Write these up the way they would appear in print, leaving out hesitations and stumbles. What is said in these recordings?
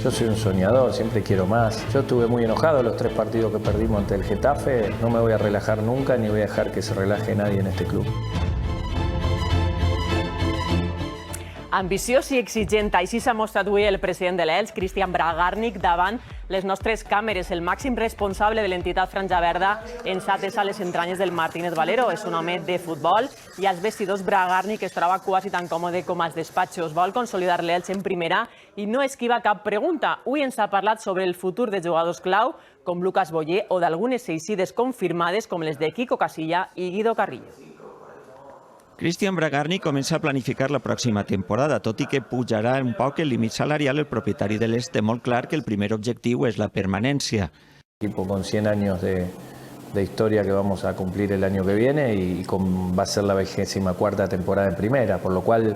Yo soy un soñador, siempre quiero más. Yo estuve muy enojado los 3 partidos que perdimos ante el Getafe. No me voy a relajar nunca ni voy a dejar que se relaje nadie en este club. Ambiciós i exigent, així s'ha mostrat avui el president de l'Elx, Cristian Bragarnik, davant les nostres càmeres. El màxim responsable de l'entitat Franja Verda ens ha atès a les entranyes del Martínez Valero. És un home de futbol i als vestidors Bragarnik es troba quasi tan còmode com als despatxos. Vol consolidar l'Elx en primera i no esquiva cap pregunta. Avui ens ha parlat sobre el futur de jugadors clau com Lucas Boyer o d'algunes eixides confirmades com les de Quico Casilla i Guido Carrillo. Cristian Bragarnik comença a planificar la pròxima temporada, tot i que pujarà un poc el límit salarial. El propietari de l'Elx té molt clar que el primer objectiu és la permanència. Equipo con 100 años de historia que vamos a cumplir el año que viene y va a ser la 24ª temporada en primera, por lo cual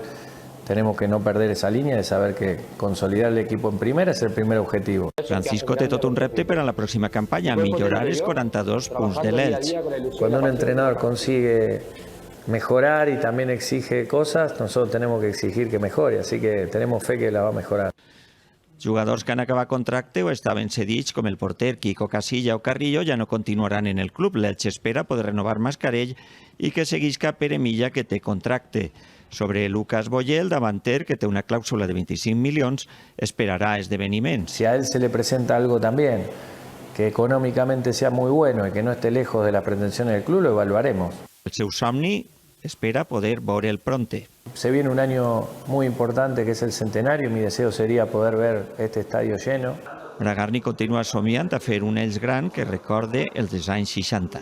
tenemos que no perder esa línea de saber que consolidar el equipo en primera es el primer objetivo. Francisco té tot un repte per a la pròxima campanya, millorar els 42 punts de l'Elx. Cuando un entrenador consigue mejorar y también exige cosas, nosotros tenemos que exigir que mejore, así que tenemos fe que la va a mejorar. Jugadors que han acabat contracte o estaven cedits, com el porter Quico Casilla o Carrillo, ja no continuaran en el club. L'Elx espera poder renovar Mascarell i que seguisca Pere Milla, que té contracte. Sobre Lucas Boyer, el davanter, que té una clàusula de 25 milions, esperarà esdeveniments. Si a él se le presenta algo también, que económicamente sea muy bueno y que no esté lejos de las pretensiones del club, lo evaluaremos. El seu somni espera poder veure'l pronte. Se viene un año muy importante que es el centenario y mi deseo sería poder ver este estadio lleno. Bragarnik continua somiant a fer un Elx gran que recorde els anys 60.